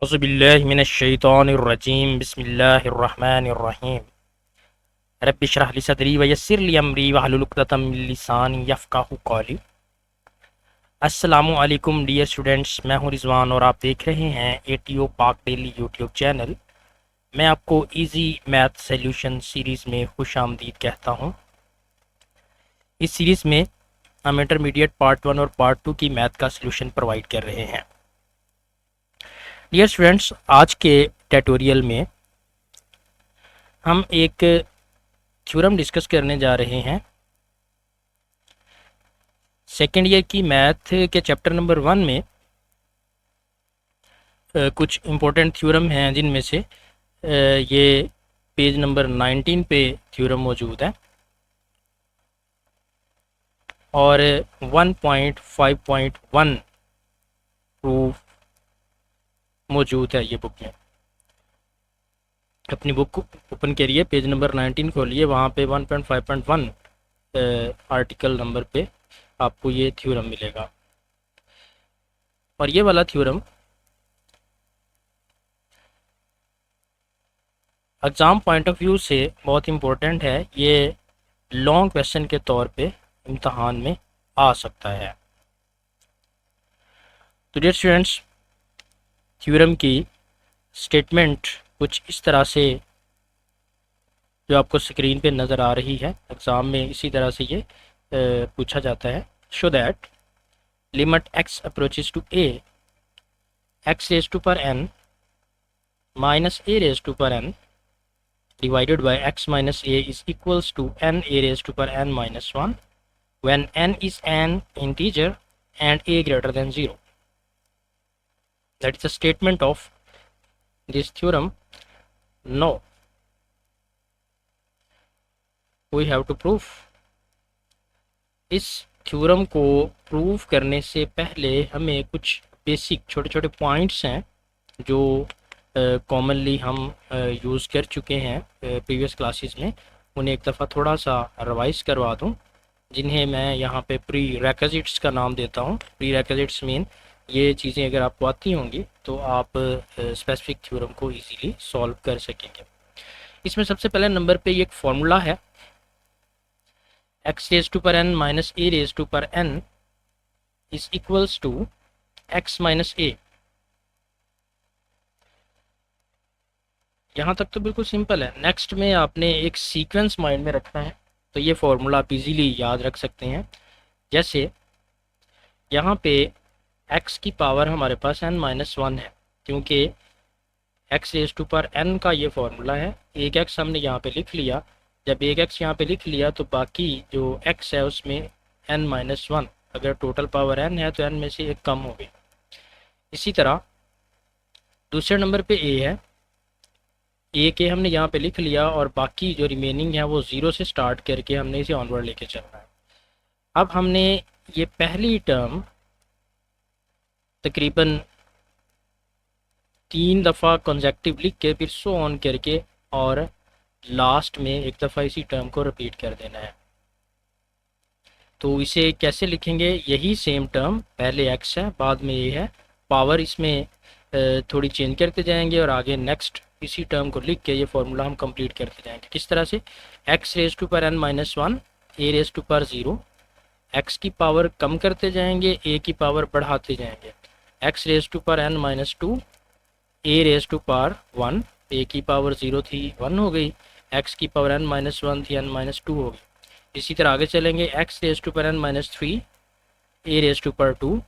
औज़ुबिल्लाहिमिनश्शैतानिर्रजीम बिस्मिल्लाहिर्रहमानिर्रहीम रब्बि इश्रह ली सदरी व यस्सिर ली अमरी वहलुल उक़दतम मिन लिसानी यफ़क़हू क़ौली। अस्सलामु अलैकुम डियर स्टूडेंट्स, मैं हूं रिज़वान और आप देख रहे हैं एटीओ पाक डेली यूट्यूब चैनल। मैं आपको इजी मैथ सॉल्यूशन सीरीज़ में खुशामदीद कहता हूं। इस सीरीज़ में हम इंटरमीडिएट पार्ट 1 और पार्ट 2 की मैथ का सॉल्यूशन प्रोवाइड कर रहे हैं। डियर स्टूडेंट्स, आज के ट्यूटोरियल में हम एक थ्योरम डिस्कस करने जा रहे हैं। सेकेंड ईयर की मैथ के चैप्टर नंबर 1 में कुछ इम्पोर्टेंट थ्योरम हैं, जिनमें से ये पेज नंबर 19 पे थ्योरम मौजूद है और 1.5.1 प्रूफ मौजूद है ये बुक में। अपनी बुक ओपन करिए, पेज नंबर 19 खोलिए, वहाँ पे 1.5.1 आर्टिकल नंबर पे आपको ये थ्योरम मिलेगा। और ये वाला theorem exam point of view से बहुत इम्पोर्टेंट है। ये लॉन्ग क्वेश्चन के तौर पे इम्तहान में आ सकता है। तो डियर स्टूडेंट्स, थ्योरम की स्टेटमेंट कुछ इस तरह से जो आपको स्क्रीन पे नज़र आ रही है, एग्ज़ाम में इसी तरह से ये पूछा जाता है। Show that limit x approaches to a x raise to पर n minus a raise to पर n divided by x minus a is equals to n a raised to power n minus 1 when n is an integer and a greater than 0. That is a statement of this theorem. Now we have to prove. इस theorem को prove करने से पहले हमें कुछ basic छोटे छोटे points हैं जो कॉमनली हम यूज़ कर चुके हैं प्रीवियस क्लासेस में, उन्हें एक दफ़ा थोड़ा सा रिवाइज करवा दूं, जिन्हें मैं यहाँ पे प्री रेक्विजिट्स का नाम देता हूँ। प्री रेक्विजिट्स मीन ये चीज़ें अगर आपको आती होंगी तो आप स्पेसिफिक थ्योरम को इजीली सॉल्व कर सकेंगे। इसमें सबसे पहले नंबर पे एक फॉर्मूला है, x रेज टू पर n minus a raise to पर n is equals to x minus a। यहाँ तक तो बिल्कुल सिंपल है। नेक्स्ट में आपने एक सीक्वेंस माइंड में रखना है, तो ये फॉर्मूला आप इजीली याद रख सकते हैं। जैसे यहाँ पे x की पावर हमारे पास n माइनस 1 है, क्योंकि x रेज टू पर n का ये फॉर्मूला है। एक x हमने यहाँ पे लिख लिया, जब एक x यहाँ पे लिख लिया तो बाकी जो x है उसमें n माइनस 1, अगर टोटल पावर n है तो n में से एक कम हो गई। इसी तरह दूसरे नंबर पे a है, ए के हमने यहाँ पे लिख लिया और बाकी जो रिमेनिंग है वो 0 से स्टार्ट करके हमने इसे ऑनवर्ड लेके चलना है। अब हमने ये पहली टर्म तकरीबन 3 दफ़ा कंसेक्टिव लिख के फिर सो ऑन करके और लास्ट में एक दफ़ा इसी टर्म को रिपीट कर देना है। तो इसे कैसे लिखेंगे? यही सेम टर्म, पहले x है बाद में a है, पावर इसमें थोड़ी चेंज करते जाएंगे और आगे नेक्स्ट इसी टर्म को लिख के ये फॉर्मूला हम कंप्लीट करते जाएंगे। किस तरह से? x रेज टू पर n minus 1 a raise to power 0, x की पावर कम करते जाएंगे, a की पावर बढ़ाते जाएंगे। x रेज टू पर n minus 2 a raise to power 1, a की पावर 0 थी 1 हो गई, x की पावर n माइनस 1 थी n माइनस 2 हो गई। इसी तरह आगे चलेंगे, x रेज टू पर n minus 3 a raise to power 2,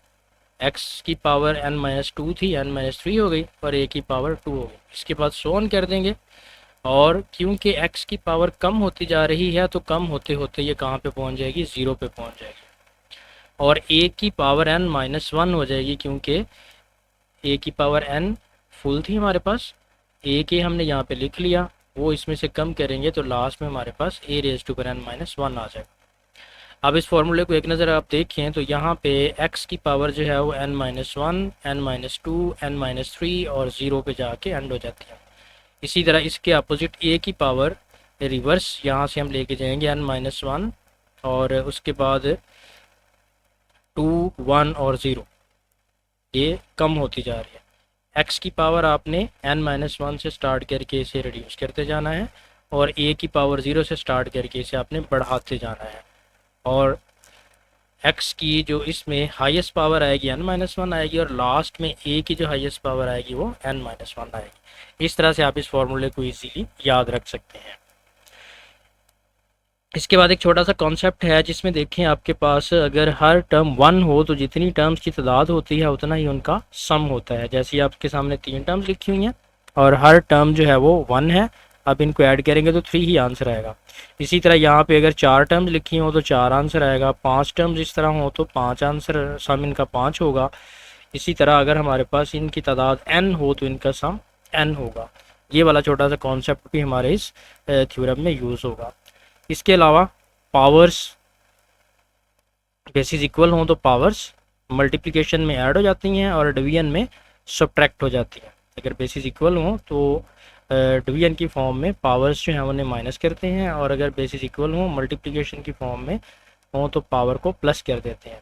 x की पावर n माइनस 2 थी n माइनस 3 हो गई और a की पावर 2 हो गई। इसके बाद सो ऑन कर देंगे और क्योंकि x की पावर कम होती जा रही है तो कम होते होते ये कहाँ पे पहुँच जाएगी? 0 पे पहुँच जाएगी और a की पावर n माइनस 1 हो जाएगी, क्योंकि a की पावर n फुल थी हमारे पास, a के हमने यहाँ पे लिख लिया, वो इसमें से कम करेंगे तो लास्ट में हमारे पास a रेज टू पर n माइनस 1 आ जाएगा। अब इस फॉर्मूले को एक नज़र आप देखें तो यहाँ पे x की पावर जो है वो n minus 1, n minus 2, n minus 3 और 0 पे जाके एंड हो जाती है। इसी तरह इसके अपोजिट a की पावर रिवर्स यहाँ से हम लेके जाएंगे n माइनस 1 और उसके बाद 2, 1 और 0, ये कम होती जा रही है। एक्स की पावर आपने n-1 से स्टार्ट करके इसे रिड्यूस करते जाना है और a की पावर 0 से स्टार्ट करके इसे आपने बढ़ाते जाना है। और x की जो इसमें हाईएस्ट पावर आएगी n-1 आएगी और लास्ट में a की जो हाईएस्ट पावर आएगी वो n-1 आएगी। इस तरह से आप इस फॉर्मूले को इजीली याद रख सकते हैं। इसके बाद एक छोटा सा कॉन्सेप्ट है जिसमें देखें आपके पास अगर हर टर्म 1 हो तो जितनी टर्म्स की तादाद होती है उतना ही उनका सम होता है। जैसे आपके सामने 3 टर्म्स लिखी हुई हैं और हर टर्म जो है वो 1 है, अब इनको ऐड करेंगे तो 3 ही आंसर आएगा। इसी तरह यहाँ पे अगर 4 टर्म्स लिखी हो तो 4 आंसर आएगा, 5 टर्म्स इस तरह हो तो 5 आंसर, सम इनका 5 होगा। इसी तरह अगर हमारे पास इनकी तादाद n हो तो इनका सम n होगा। ये वाला छोटा सा कॉन्सेप्ट भी हमारे इस थ्योरम में यूज़ होगा। इसके अलावा पावर्स बेसिस इक्वल हों तो पावर्स मल्टीप्लिकेशन में ऐड हो जाती हैं और डिवीजन में सब्ट्रैक्ट हो जाती हैं। अगर बेसिस इक्वल हों तो डिवीजन की फॉर्म में पावर्स जो हैं उन्हें माइनस करते हैं और अगर बेसिस इक्वल हों मल्टीप्लिकेशन की फॉर्म में हों तो पावर को प्लस कर देते हैं।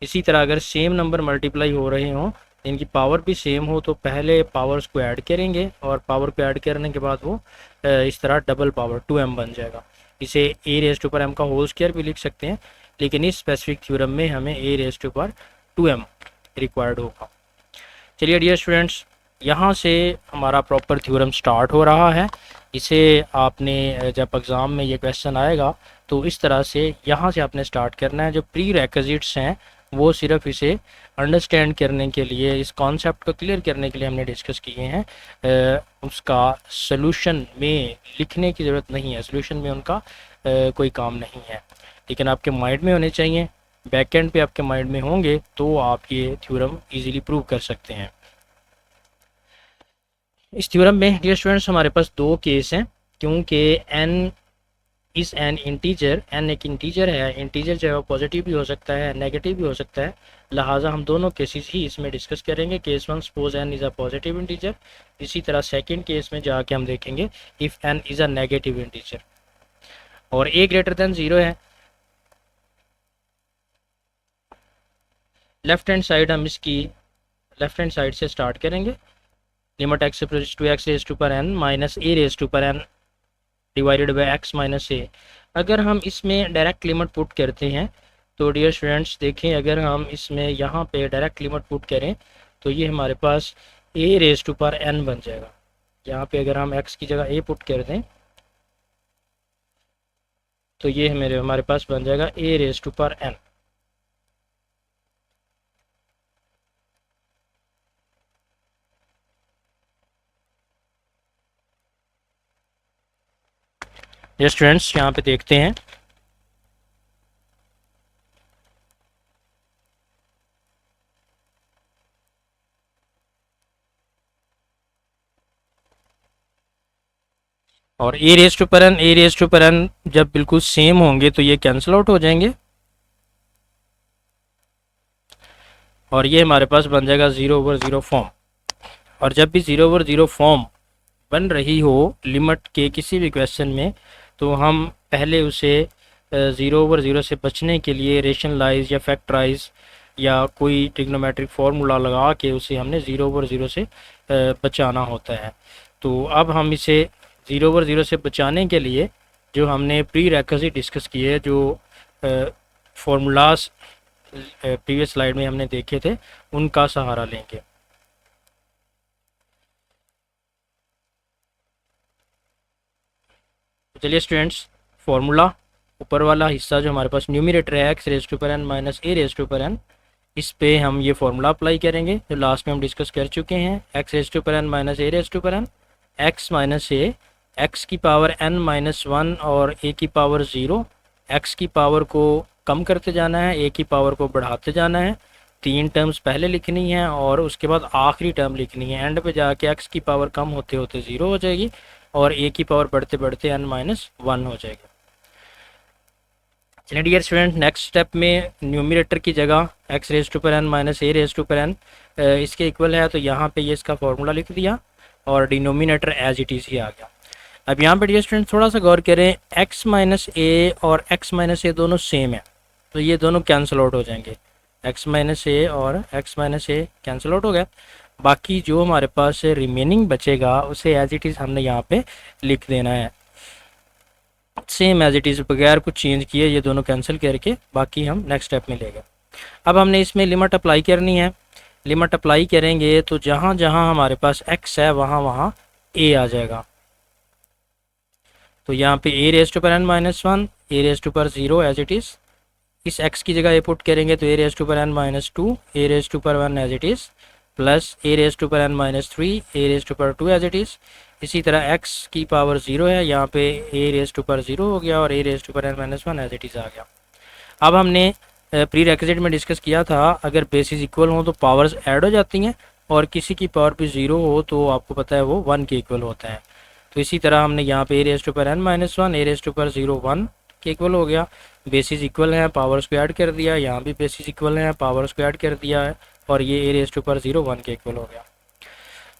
इसी तरह अगर सेम नंबर मल्टीप्लाई हो रहे हों, इनकी पावर भी सेम हो तो पहले पावर्स को ऐड करेंगे और पावर को ऐड करने के बाद वो इस तरह डबल पावर 2m बन जाएगा। इसे a⁻m का होल स्क्वायर भी लिख सकते हैं, लेकिन इस स्पेसिफिक थ्योरम में हमें a⁻2m रिक्वायर्ड होगा। चलिए डियर स्टूडेंट्स, यहाँ से हमारा प्रॉपर थ्योरम स्टार्ट हो रहा है। इसे आपने जब एग्ज़ाम में ये क्वेश्चन आएगा तो इस तरह से यहाँ से आपने स्टार्ट करना है। जो प्री रेक्विजिट्स हैं वो सिर्फ इसे अंडरस्टैंड करने के लिए, इस कॉन्सेप्ट को क्लियर करने के लिए हमने डिस्कस किए हैं। उसका सॉल्यूशन में लिखने की ज़रूरत नहीं है, सॉल्यूशन में उनका कोई काम नहीं है, लेकिन आपके माइंड में होने चाहिए। बैक एंड पे आपके माइंड में होंगे तो आप ये थ्योरम इजीली प्रूव कर सकते हैं। इस थ्योरम में डियर स्टूडेंट्स हमारे पास दो केस हैं, क्योंकि n is an integer, n एक इंटीजर है। इंटीजर जो है वो पॉजिटिव भी हो सकता है, नेगेटिव भी हो सकता है, लिहाजा हम दोनों केसेस ही इसमें डिस्कस करेंगे। Case 1 suppose n is a positive integer, इसी तरह सेकंड केस में जाके हम देखेंगे if n is a negative integer और a ग्रेटर दैन 0 है। लेफ्ट हैंड साइड हम इसकी लेफ्ट हैंड साइड से स्टार्ट करेंगे। Limit x approach to x raise to power n minus a raise to power n divided by x minus a। अगर हम इसमें direct limit put करते हैं तो डियर स्टूडेंट्स देखें, अगर हम इसमें यहाँ पे डायरेक्ट लिमिट पुट करें तो ये हमारे पास a raise to power n बन जाएगा। यहाँ पे अगर हम x की जगह a पुट कर दें तो ये हमारे पास बन जाएगा a raise to power n। ये स्टूडेंट्स यहाँ पे देखते हैं, और a raise to power n जब बिल्कुल सेम होंगे तो ये कैंसिल आउट हो जाएंगे और ये हमारे पास बन जाएगा 0/0 फॉर्म। और जब भी 0/0 फॉर्म बन रही हो लिमिट के किसी भी क्वेश्चन में तो हम पहले उसे 0/0 से बचने के लिए रेशनलाइज या फैक्टराइज या कोई ट्रिग्नोमेट्रिक फार्मूला लगा के उसे हमने 0/0 से बचाना होता है। तो अब हम इसे 0/0 से बचाने के लिए जो हमने प्री रेक्विजिट डिस्कस किए, जो फार्मूलाज प्रीवियस स्लाइड में हमने देखे थे, उनका सहारा लेंगे। चलिए स्टूडेंट्स, फार्मूला ऊपर वाला हिस्सा जो हमारे पास न्यूमरेटर है x raise to power n minus a raise to power n, इस पे हम ये फार्मूला अप्लाई करेंगे जो लास्ट में हम डिस्कस कर चुके हैं। x raise to power n minus a raise to power n, x minus a, x की पावर n-1 और a की पावर 0। x की पावर को कम करते जाना है, a की पावर को बढ़ाते जाना है। 3 टर्म्स पहले लिखनी है और उसके बाद आखिरी टर्म लिखनी है। एंड पे जाके x की पावर कम होते होते 0 हो जाएगी और a की पावर बढ़ते बढ़ते n-1 हो जाएगी। चलिए डियर स्टूडेंट, नेक्स्ट स्टेप में न्यूमरेटर की जगह x raise to power n minus a raise to power n इसके इक्वल है, तो यहाँ पे ये इसका फार्मूला लिख दिया और डिनोमिनेटर एज इट इज़ ही आ गया। अब यहाँ पे डियर स्टूडेंट थोड़ा सा गौर करें, x माइनस a और x माइनस a दोनों सेम है तो ये दोनों कैंसिल आउट हो जाएंगे। x माइनस a और x minus a cancel out हो गया बाकी जो हमारे पास रिमेनिंग बचेगा उसे एज इट इज़ हमने यहाँ पे लिख देना है, सेम एज इट इज़, बगैर कुछ चेंज किए ये दोनों कैंसिल करके बाकी हम नेक्स्ट स्टेप में लेंगे। अब हमने इसमें लिमिट अप्लाई करनी है। लिमिट अप्लाई करेंगे तो जहाँ जहाँ हमारे पास x है वहाँ वहाँ a आ जाएगा। तो यहाँ पे a रेज टू पर n minus one, a raise to पर ज़ीरो एज इट इज़, इस x की जगह a पुट करेंगे तो a रेज टू पर n minus two, a raise to पर one as it is, plus a raise to पर n minus three, a raise to पर टू एज इट इज़। इसी तरह x की पावर ज़ीरो है, यहाँ पे a रेज टू पर ज़ीरो हो गया और a रेज टू पर n minus one as it is आ गया। अब हमने प्री रेक्विजिट में डिस्कस किया था, अगर बेसिस इक्वल हो तो पावर्स ऐड हो जाती हैं और किसी की पावर भी ज़ीरो हो तो आपको पता है वो वन के इक्वल होता है। तो इसी तरह हमने यहाँ पे ए रेज टू पर n minus one, a raise to पर ज़ीरो वन के इक्वल हो गया। बेसिस इक्वल हैं, पावर्स को ऐड कर दिया, यहाँ भी बेसिस इक्वल हैं, पावर्स को ऐड कर दिया है और ये ए रेज टू पर ज़ीरो वन के इक्वल हो गया।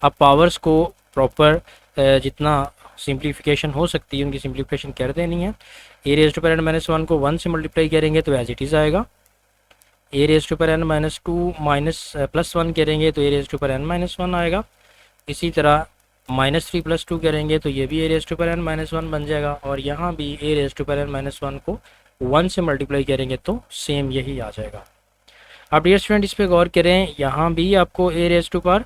अब पावर्स को प्रॉपर जितना सिंप्लीफिकेशन हो सकती है उनकी सिंप्लीफिकेशन कर देनी है। ए रेज टू पर n माइनस वन को वन से मल्टीप्लाई करेंगे तो एज इट इज़ आएगा। ए रेज टू पर n minus to minus plus one करेंगे तो ए रेज टू पर n माइनस वन आएगा। इसी तरह माइनस थ्री प्लस टू करेंगे तो ये भी ए रेज टू पर n माइनस वन बन जाएगा और यहाँ भी ए रेज टू पर n माइनस वन को वन से मल्टीप्लाई करेंगे तो सेम यही आ जाएगा। अब डियर स्टूडेंट इस पर गौर करें, यहाँ भी आपको ए रेज टू पर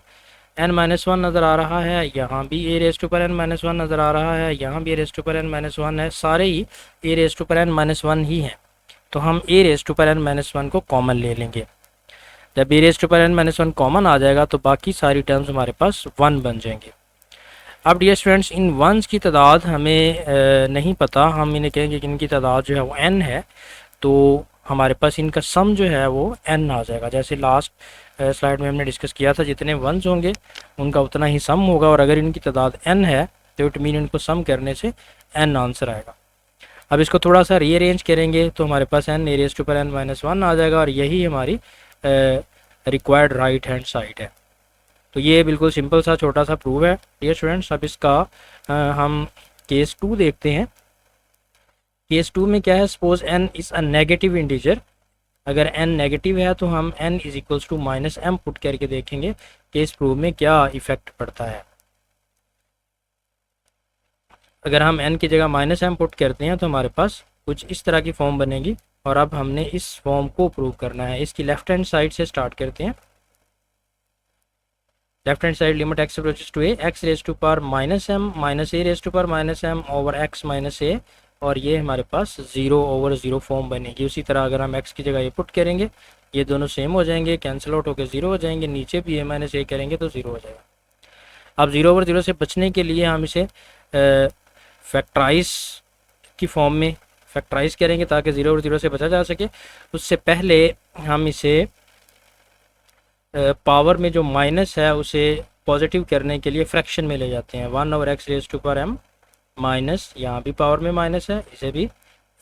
n माइनस वन नज़र आ रहा है, यहाँ भी ए रेज टू पर n माइनस वन नज़र आ रहा है, यहाँ भी ए रेज टू पर n माइनस वन है, सारे ही ए रेज टू पर n माइनस वन ही हैं। तो हम ए रेज टू पर n माइनस वन को कॉमन ले लेंगे। जब ए रेज टू पर n माइनस वन कॉमन आ जाएगा तो बाकी सारी टर्म्स हमारे पास वन बन जाएंगे। अब डियर स्टूडेंट्स इन वंस की तादाद हमें नहीं पता, हम इन्हें कहेंगे कि इनकी तादाद जो है वो n है, तो हमारे पास इनका सम जो है वो n आ जाएगा। जैसे लास्ट स्लाइड में हमने डिस्कस किया था, जितने वंस होंगे उनका उतना ही सम होगा और अगर इनकी तादाद n है तो इट मीन इनको सम करने से n आंसर आएगा। अब इसको थोड़ा सा रीअरेंज करेंगे तो हमारे पास n ए रेज टू पर n माइनस वन आ जाएगा और यही हमारी रिक्वायर्ड राइट हैंड साइड है। तो ये बिल्कुल सिंपल सा छोटा सा प्रूव है डियर स्टूडेंट्स। अब इसका हम केस टू देखते हैं। केस टू में क्या है, suppose n is a negative integer. अगर n नेगेटिव है तो हम n is equals to minus m put करके देखेंगे कि इस प्रूव में क्या इफेक्ट पड़ता है। अगर हम n की जगह माइनस m पुट करते हैं तो हमारे पास कुछ इस तरह की फॉर्म बनेगी और अब हमने इस फॉर्म को प्रूव करना है। इसकी लेफ्ट हैंड साइड से स्टार्ट करते हैं। Left hand side limit x approaches to a, x raise to power minus m minus a raise to power minus m over x minus a, और ये हमारे पास 0 ओवर 0 फॉर्म बनेगी। उसी तरह अगर हम x की जगह ये पुट करेंगे ये दोनों सेम हो जाएंगे, कैंसिल आउट होकर 0 हो जाएंगे, नीचे भी a माइनस a करेंगे तो 0 हो जाएगा। अब 0 ओवर 0 से बचने के लिए हम इसे फैक्टराइज की फॉर्म में फैक्टराइज करेंगे ताकि 0 ओवर 0 से बचा जा सके। उससे पहले हम इसे पावर में जो माइनस है उसे पॉजिटिव करने के लिए फ्रैक्शन में ले जाते हैं। 1 over x raise to power m minus, यहाँ भी पावर में माइनस है, इसे भी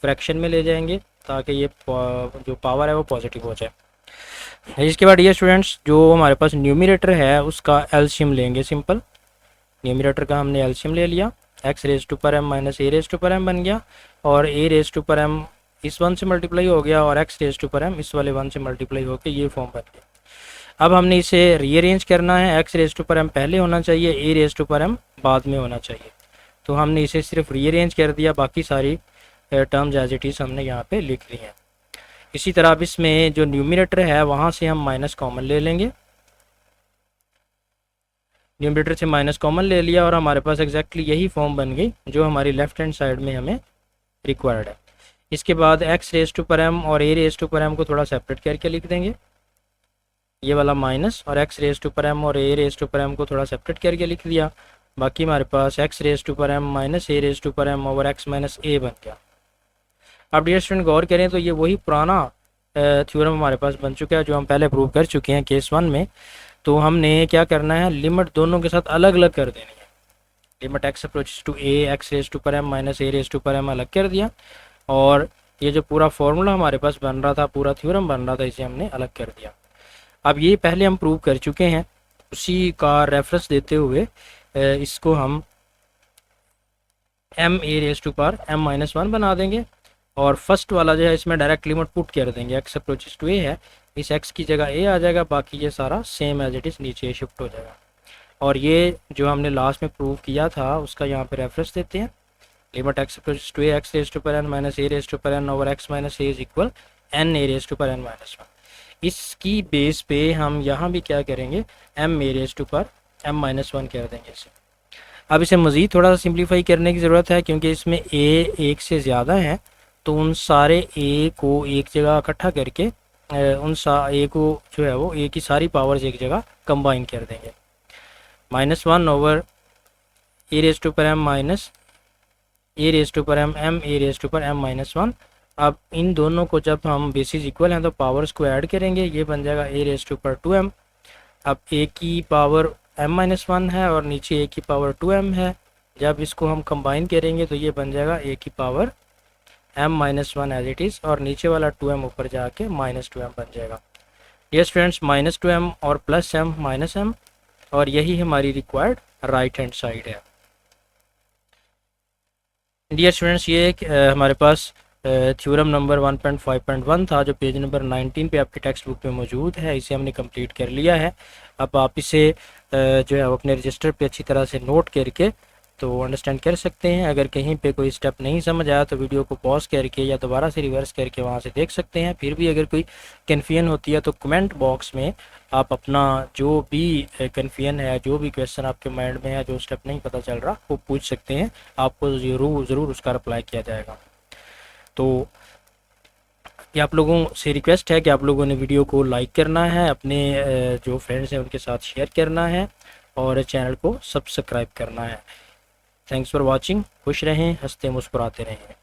फ्रैक्शन में ले जाएंगे ताकि ये जो पावर है वो पॉजिटिव हो जाए। इसके बाद ये स्टूडेंट्स जो हमारे पास न्यूमरेटर है उसका एलसीएम लेंगे। सिंपल न्यूमरेटर का हमने एलसीएम ले लिया, x raise to power m minus a raise to power m बन गया और a raise to power m इस वन से मल्टीप्लाई हो गया और x raise to power m इस वाले वन से मल्टीप्लाई होकर ये फॉर्म बन गया। अब हमने इसे रीअरेंज करना है, x raise to power m पहले होना चाहिए, ए रेज टू पर m बाद में होना चाहिए। तो हमने इसे सिर्फ रीअरेंज कर दिया, बाकी सारी टर्म्स एज इट इज़ हमने यहाँ पे लिख ली हैं। इसी तरह अब इसमें जो न्यूमरेटर है वहाँ से हम माइनस कॉमन ले लेंगे। न्यूमरेटर से माइनस कॉमन ले लिया और हमारे पास एग्जैक्टली यही फॉर्म बन गई जो हमारी लेफ्ट हैंड साइड में हमें रिक्वायर्ड है। इसके बाद x raise to power m और a raise to power m को थोड़ा सेपरेट करके लिख देंगे, ये वाला माइनस, और x raise to power m और a raise to power m को थोड़ा सेपरेट करके लिख दिया। बाकी हमारे पास x raise to power m minus a raise to power m over x minus a बन गया। अब डियर स्टूडेंट गौर करें तो ये वही पुराना थ्योरम हमारे पास बन चुका है जो हम पहले प्रूव कर चुके हैं केस 1 में। तो हमने क्या करना है, लिमिट दोनों के साथ अलग अलग कर देनी है। Limit x approaches to a x raise to power m minus a raise to power m अलग कर दिया और ये जो पूरा फॉर्मूला हमारे पास बन रहा था, पूरा थ्योरम बन रहा था, इसे हमने अलग कर दिया। अब ये पहले हम प्रूव कर चुके हैं, उसी का रेफरेंस देते हुए इसको हम m a raise to power m minus one बना देंगे और फर्स्ट वाला जो है इसमें डायरेक्ट लिमिट पुट कर देंगे, x अप्रोचेस टू a है, इस x की जगह a आ जाएगा, बाकी ये सारा सेम एज इट इज़ नीचे शिफ्ट हो जाएगा। और ये जो हमने लास्ट में प्रूव किया था उसका यहाँ पे रेफरेंस देते हैं, limit x approaches to a x raise to पर n minus a raise to पर n over x minus a is equal n a raise to पर n माइनस 1। इसकी बेस पे हम यहाँ भी क्या करेंगे, m a raise to power m minus 1 कर देंगे इसे। अब इसे मज़ीद थोड़ा सा सिंप्लीफाई करने की ज़रूरत है, क्योंकि इसमें a एक से ज़्यादा है, तो उन सारे a को एक जगह इकट्ठा करके a को जो है वो a की सारी पावर्स एक जगह कंबाइन कर देंगे। -1 over a raise to power m minus a raise to power m a raise to power m minus 1। अब इन दोनों को जब हम बेसिस इक्वल हैं तो पावर्स को ऐड करेंगे, ये बन जाएगा a रेज टू पर 2m। अब a की पावर m माइनस 1 है और नीचे a की पावर 2m है, जब इसको हम कंबाइन करेंगे तो ये बन जाएगा a की power m minus 1 as it is, और नीचे वाला 2m ऊपर जाके -2m बन जाएगा। डियर स्टूडेंट्स, -2m और +m -m, और यही हमारी रिक्वायर्ड राइट हैंड साइड है। डियर स्टूडेंट्स, ये हमारे पास थ्योरम नंबर 1.5.1 था, जो पेज नंबर 19 पे आपके टेक्स्ट बुक में मौजूद है। इसे हमने कंप्लीट कर लिया है। अब आप इसे जो है अपने रजिस्टर पे अच्छी तरह से नोट करके तो अंडरस्टैंड कर सकते हैं। अगर कहीं पे कोई स्टेप नहीं समझ आया तो वीडियो को पॉज करके या दोबारा से रिवर्स करके वहाँ से देख सकते हैं। फिर भी अगर कोई कन्फ्यूजन होती है तो कमेंट बॉक्स में आप अपना जो भी कन्फ्यूजन है, जो भी क्वेश्चन आपके माइंड में है, जो स्टेप नहीं पता चल रहा, वो पूछ सकते हैं। आपको ज़रूर उसका रिप्लाई किया जाएगा। तो ये आप लोगों से रिक्वेस्ट है कि आप लोगों ने वीडियो को लाइक करना है, अपने जो फ्रेंड्स हैं उनके साथ शेयर करना है, और चैनल को सब्सक्राइब करना है। Thanks for watching. खुश रहें, हंसते मुस्कुराते रहें।